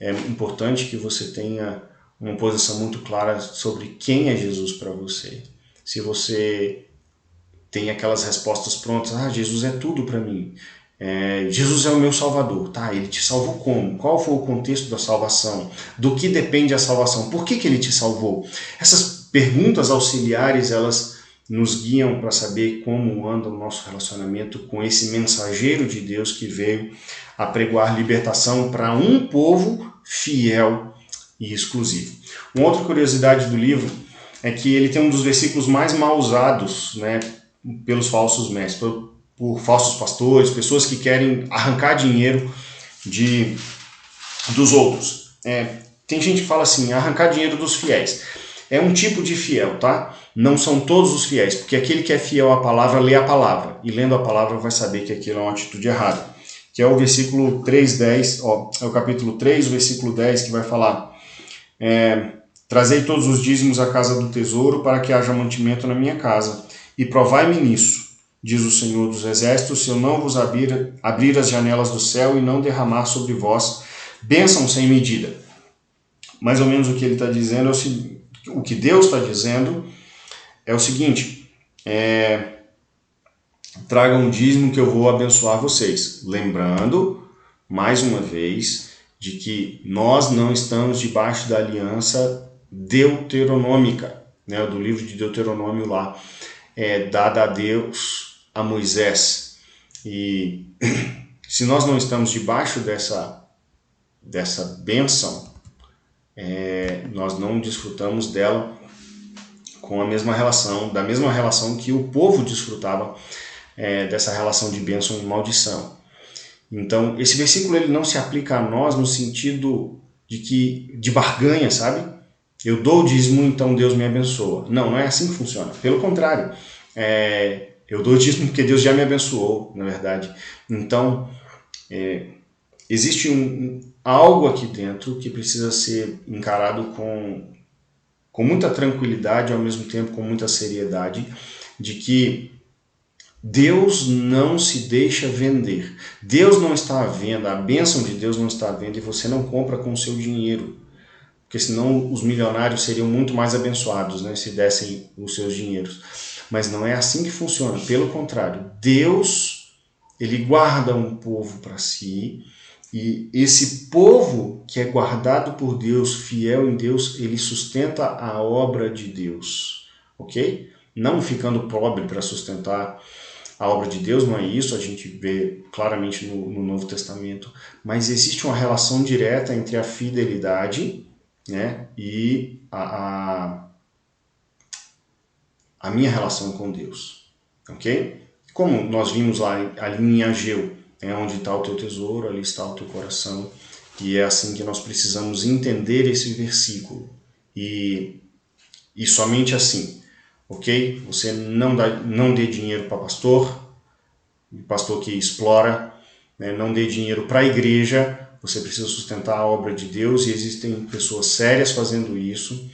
É importante que você tenha uma posição muito clara sobre quem é Jesus para você. Se você tem aquelas respostas prontas, Jesus é tudo para mim, Jesus é o meu Salvador, tá? Ele te salvou como? Qual foi o contexto da salvação? Do que depende a salvação? Por que ele te salvou? Essas perguntas auxiliares, elas nos guiam para saber como anda o nosso relacionamento com esse mensageiro de Deus que veio apregoar libertação para um povo fiel e exclusivo. Uma outra curiosidade do livro é que ele tem um dos versículos mais mal usados, né, pelos falsos mestres, por falsos pastores, pessoas que querem arrancar dinheiro dos outros. Tem gente que fala assim, arrancar dinheiro dos fiéis. É um tipo de fiel, tá? Não são todos os fiéis, porque aquele que é fiel à palavra, lê a palavra. E lendo a palavra vai saber que aquilo é uma atitude errada. Que é o versículo 3:10, é o capítulo 3, o versículo 10, que vai falar: trazei todos os dízimos à casa do tesouro, para que haja mantimento na minha casa. E provai-me nisso, diz o Senhor dos Exércitos, se eu não vos abrir as janelas do céu e não derramar sobre vós bênção sem medida. Mais ou menos o que ele está dizendo, o que Deus está dizendo é o seguinte: tragam um dízimo que eu vou abençoar vocês. Lembrando, mais uma vez, de que nós não estamos debaixo da aliança deuteronômica, né, do livro de Deuteronômio lá, dada a Deus a Moisés. E se nós não estamos debaixo dessa bênção, nós não desfrutamos dela com a mesma relação, da mesma relação que o povo desfrutava dessa relação de bênção e maldição. Então, esse versículo ele não se aplica a nós no sentido de barganha, sabe? Eu dou o dízimo, então Deus me abençoa. Não é assim que funciona. Pelo contrário, eu dou o dízimo porque Deus já me abençoou, na verdade. Então, existe algo aqui dentro que precisa ser encarado com muita tranquilidade, ao mesmo tempo com muita seriedade, de que Deus não se deixa vender. Deus não está à venda, a bênção de Deus não está à venda e você não compra com o seu dinheiro. Porque senão os milionários seriam muito mais abençoados, né, se dessem os seus dinheiros. Mas não é assim que funciona. Pelo contrário, Deus, ele guarda um povo para si, e esse povo que é guardado por Deus, fiel em Deus, ele sustenta a obra de Deus, ok? Não ficando pobre para sustentar a obra de Deus, não é isso, a gente vê claramente no Novo Testamento, mas existe uma relação direta entre a fidelidade, né, e a minha relação com Deus, ok? Como nós vimos lá ali em Ageu, onde está o teu tesouro, ali está o teu coração, e é assim que nós precisamos entender esse versículo, e somente assim, ok? Você não dê dinheiro para pastor que explora, né? Não dê dinheiro para a igreja, você precisa sustentar a obra de Deus, e existem pessoas sérias fazendo isso.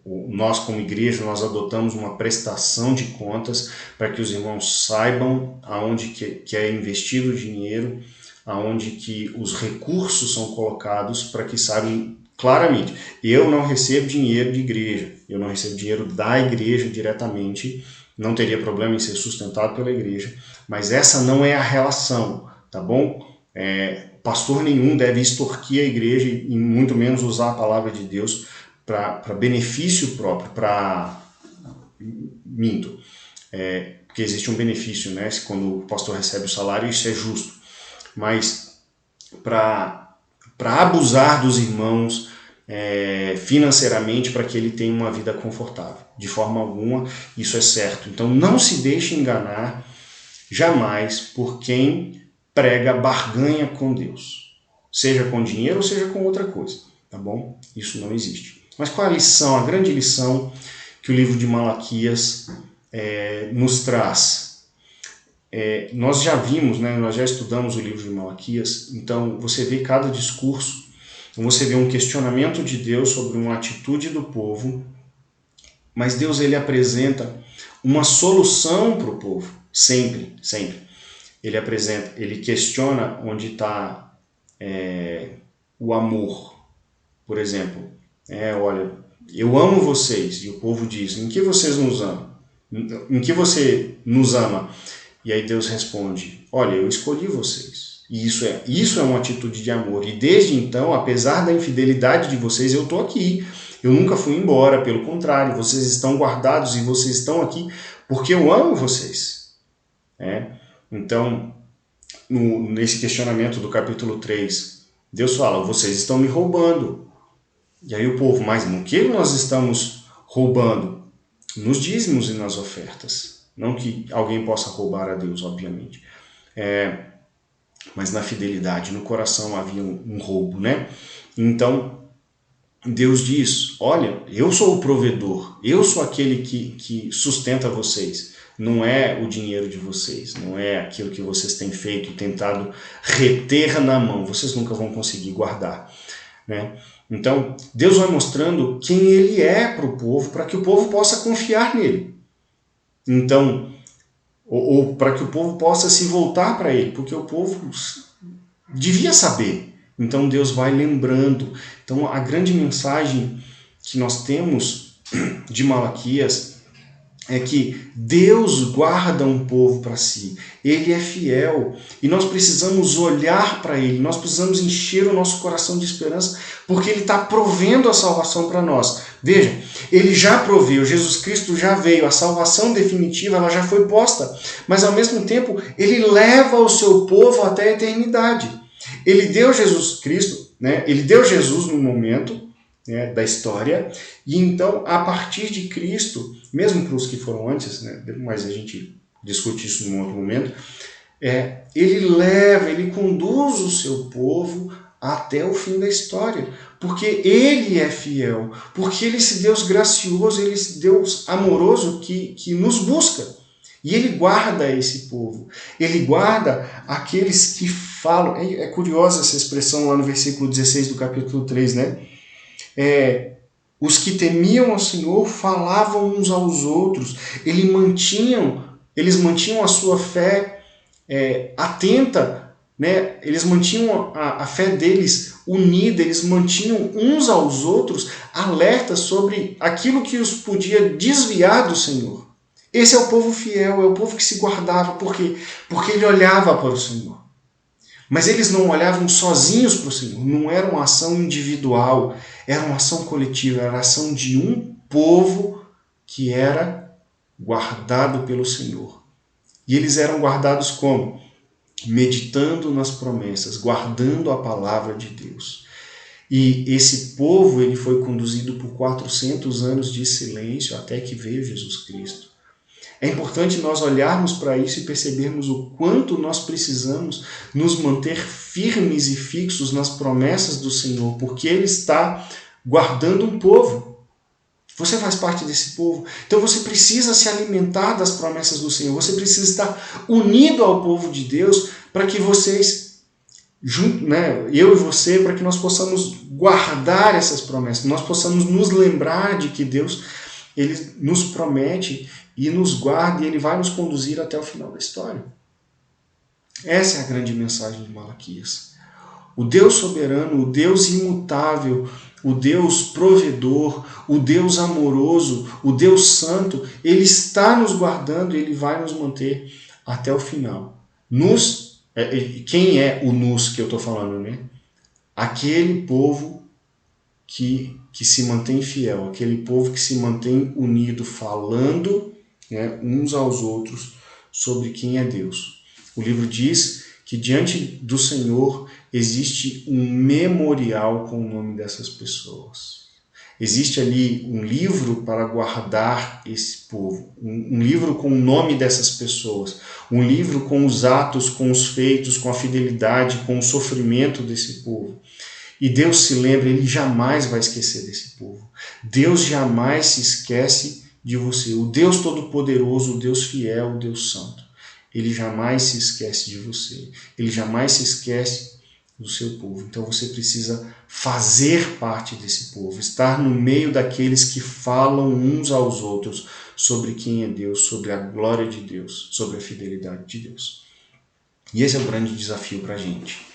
Nós como igreja, nós adotamos uma prestação de contas para que os irmãos saibam aonde que é investido o dinheiro, aonde que os recursos são colocados, para que saibam claramente. Eu não recebo dinheiro de igreja, eu não recebo dinheiro da igreja diretamente, não teria problema em ser sustentado pela igreja, mas essa não é a relação, tá bom? Pastor nenhum deve extorquir a igreja e muito menos usar a palavra de Deus para benefício próprio, porque existe um benefício, né? Quando o pastor recebe o salário, isso é justo, mas para abusar dos irmãos financeiramente para que ele tenha uma vida confortável, de forma alguma isso é certo. Então não se deixe enganar jamais por quem prega barganha com Deus, seja com dinheiro ou seja com outra coisa, tá bom? Isso não existe. Mas qual é a lição, a grande lição que o livro de Malaquias nos traz? Nós já vimos, né, nós já estudamos o livro de Malaquias, então você vê cada discurso, então você vê um questionamento de Deus sobre uma atitude do povo, mas Deus ele apresenta uma solução para o povo, sempre, sempre. Ele questiona onde está o amor, por exemplo. Olha, eu amo vocês, e o povo diz, em que vocês nos amam? Em que você nos ama? E aí Deus responde, olha, eu escolhi vocês, E isso é uma atitude de amor. E desde então, apesar da infidelidade de vocês, eu estou aqui. Eu nunca fui embora, pelo contrário, vocês estão guardados e vocês estão aqui porque eu amo vocês. Então, nesse questionamento do capítulo 3, Deus fala, vocês estão me roubando. E aí o povo, mas no que nós estamos roubando? Nos dízimos e nas ofertas. Não que alguém possa roubar a Deus, obviamente. Mas na fidelidade, no coração havia um roubo, né? Então, Deus diz, olha, eu sou o provedor, eu sou aquele que sustenta vocês. Não é o dinheiro de vocês, não é aquilo que vocês têm feito e tentado reter na mão. Vocês nunca vão conseguir guardar, né? Então, Deus vai mostrando quem Ele é para o povo, para que o povo possa confiar nele. Então, ou para que o povo possa se voltar para Ele, porque o povo devia saber. Então, Deus vai lembrando. Então, a grande mensagem que nós temos de Malaquias é que Deus guarda um povo para si. Ele é fiel. E nós precisamos olhar para Ele. Nós precisamos encher o nosso coração de esperança, porque Ele está provendo a salvação para nós. Veja, Ele já proveu. Jesus Cristo já veio. A salvação definitiva ela já foi posta. Mas, ao mesmo tempo, Ele leva o seu povo até a eternidade. Ele deu Jesus Cristo, né? Ele deu Jesus no momento, né, da história, e então, a partir de Cristo, mesmo para os que foram antes, né, mas a gente discute isso num outro momento, ele conduz o seu povo até o fim da história, porque Ele é fiel, porque Ele é esse Deus gracioso, Ele é esse Deus amoroso que nos busca. E Ele guarda esse povo. Ele guarda aqueles que falam. É curiosa essa expressão lá no versículo 16 do capítulo 3, né? Os que temiam ao Senhor falavam uns aos outros. Eles mantinham a sua fé atenta, né? Eles mantinham a fé deles unida. Eles mantinham uns aos outros alertas sobre aquilo que os podia desviar do Senhor. Esse é o povo fiel, é o povo que se guardava. Por quê? Porque ele olhava para o Senhor. Mas eles não olhavam sozinhos para o Senhor. Não era uma ação individual, era uma ação coletiva, era a ação de um povo que era guardado pelo Senhor. E eles eram guardados como? Meditando nas promessas, guardando a palavra de Deus. E esse povo ele foi conduzido por 400 anos de silêncio até que veio Jesus Cristo. É importante nós olharmos para isso e percebermos o quanto nós precisamos nos manter firmes e fixos nas promessas do Senhor, porque Ele está guardando um povo. Você faz parte desse povo. Então você precisa se alimentar das promessas do Senhor. Você precisa estar unido ao povo de Deus para que vocês, eu e você, para que nós possamos guardar essas promessas, nós possamos nos lembrar de que Deus Ele nos promete e nos guarda, e Ele vai nos conduzir até o final da história. Essa é a grande mensagem de Malaquias. O Deus soberano, o Deus imutável, o Deus provedor, o Deus amoroso, o Deus santo, Ele está nos guardando e Ele vai nos manter até o final. Quem é o nos que eu estou falando, né? Aquele povo que se mantém fiel, aquele povo que se mantém unido, falando, né, uns aos outros sobre quem é Deus. O livro diz que diante do Senhor existe um memorial com o nome dessas pessoas. Existe ali um livro para guardar esse povo, um livro com o nome dessas pessoas, um livro com os atos, com os feitos, com a fidelidade, com o sofrimento desse povo. E Deus se lembra, Ele jamais vai esquecer desse povo. Deus jamais se esquece de você. O Deus Todo-Poderoso, o Deus fiel, o Deus Santo. Ele jamais se esquece de você. Ele jamais se esquece do seu povo. Então você precisa fazer parte desse povo, estar no meio daqueles que falam uns aos outros sobre quem é Deus, sobre a glória de Deus, sobre a fidelidade de Deus. E esse é o grande desafio para a gente,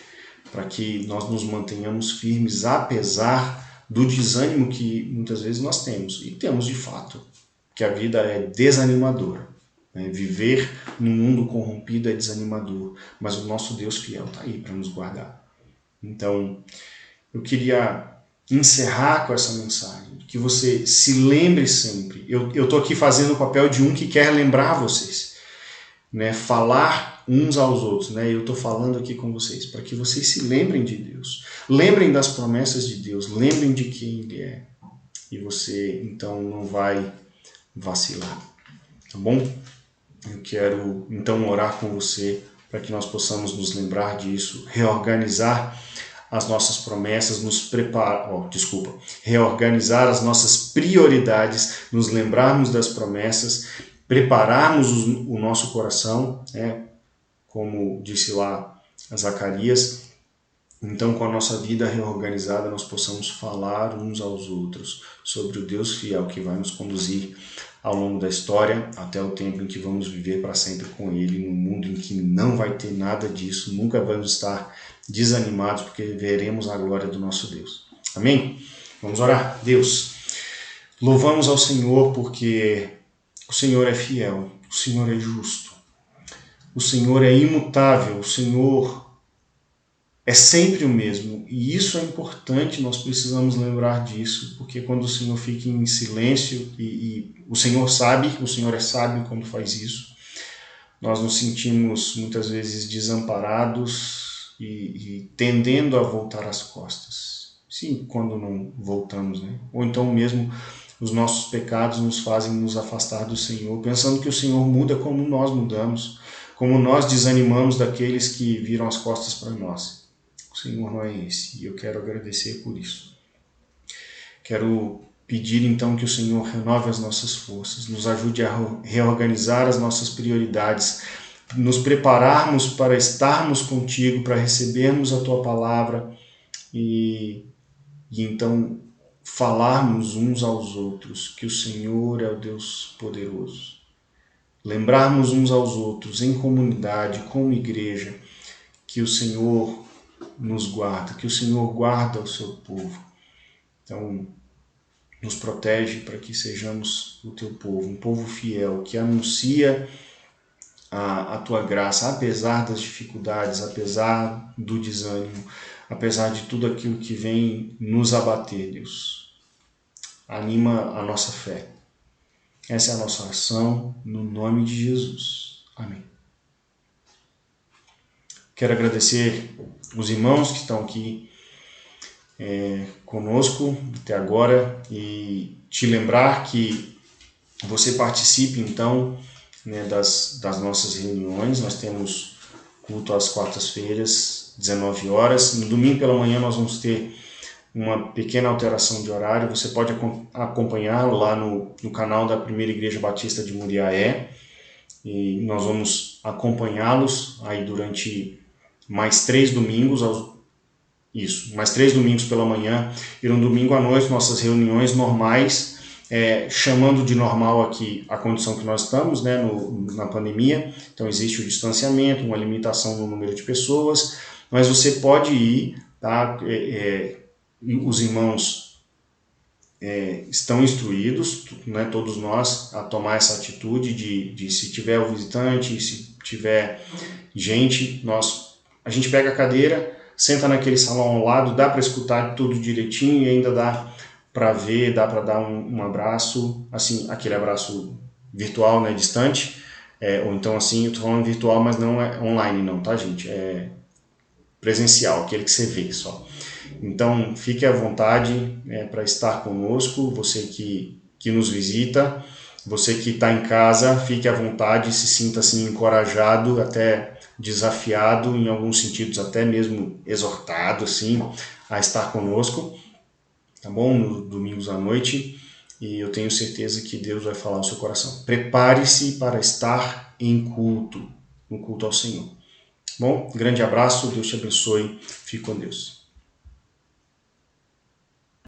para que nós nos mantenhamos firmes apesar do desânimo que muitas vezes nós temos, e temos de fato, que a vida é desanimadora. né? Viver num mundo corrompido é desanimador, mas o nosso Deus fiel está aí para nos guardar. Então, eu queria encerrar com essa mensagem, que você se lembre sempre. Eu estou aqui fazendo o papel de um que quer lembrar vocês, né? Falar uns aos outros, né? Eu estou falando aqui com vocês para que vocês se lembrem de Deus, lembrem das promessas de Deus, lembrem de quem Ele é, e você então não vai vacilar, tá bom? Eu quero então orar com você para que nós possamos nos lembrar disso, reorganizar as nossas promessas, reorganizar as nossas prioridades, nos lembrarmos das promessas, prepararmos o nosso coração, né? Como disse lá Zacarias. Então, com a nossa vida reorganizada, nós possamos falar uns aos outros sobre o Deus fiel que vai nos conduzir ao longo da história, até o tempo em que vamos viver para sempre com Ele, num mundo em que não vai ter nada disso, nunca vamos estar desanimados, porque veremos a glória do nosso Deus. Amém? Vamos orar. Deus, louvamos ao Senhor porque o Senhor é fiel, o Senhor é justo, o Senhor é imutável, o Senhor é sempre o mesmo, e isso é importante, nós precisamos lembrar disso, porque quando o Senhor fica em silêncio, e o Senhor sabe, o Senhor é sábio quando faz isso, nós nos sentimos muitas vezes desamparados e tendendo a voltar as costas. Sim, quando não voltamos, né? Ou então mesmo os nossos pecados nos fazem nos afastar do Senhor, pensando que o Senhor muda como nós mudamos, como nós desanimamos daqueles que viram as costas para nós. O Senhor não é esse, e eu quero agradecer por isso. Quero pedir então que o Senhor renove as nossas forças, nos ajude a reorganizar as nossas prioridades, nos prepararmos para estarmos contigo, para recebermos a tua palavra e então falarmos uns aos outros que o Senhor é o Deus poderoso. Lembrarmos uns aos outros em comunidade, como igreja, que o Senhor nos guarda, que o Senhor guarda o seu povo. Então, nos protege para que sejamos o teu povo, um povo fiel, que anuncia a tua graça, apesar das dificuldades, apesar do desânimo, apesar de tudo aquilo que vem nos abater, Deus. Anima a nossa fé. Essa é a nossa oração, no nome de Jesus. Amém. Quero agradecer os irmãos que estão aqui conosco até agora e te lembrar que você participe então, né, das nossas reuniões. Nós temos culto às quartas-feiras, 19 horas. No domingo pela manhã nós vamos ter uma pequena alteração de horário. Você pode acompanhá-lo lá no canal da Primeira Igreja Batista de Muriaé. E nós vamos acompanhá-los aí durante mais 3 domingos, mais 3 domingos pela manhã e no domingo à noite, nossas reuniões normais, chamando de normal aqui a condição que nós estamos, né, na pandemia. Então existe o distanciamento, uma limitação no número de pessoas, mas você pode ir, tá? Os irmãos estão instruídos, né, todos nós, a tomar essa atitude de se tiver o visitante, se tiver gente, a gente pega a cadeira, senta naquele salão ao lado, dá para escutar tudo direitinho e ainda dá para ver, dá para dar um abraço, assim, aquele abraço virtual, né, distante, ou então assim, eu tô falando virtual, mas não é online não, tá, gente? É presencial, aquele que você vê só. Então, fique à vontade para estar conosco, você que nos visita, você que está em casa, fique à vontade, se sinta assim encorajado, até desafiado, em alguns sentidos até mesmo exortado assim, a estar conosco, tá bom? Nos domingos à noite, e eu tenho certeza que Deus vai falar ao seu coração. Prepare-se para estar em culto, no culto ao Senhor. Bom, grande abraço, Deus te abençoe, fique com Deus.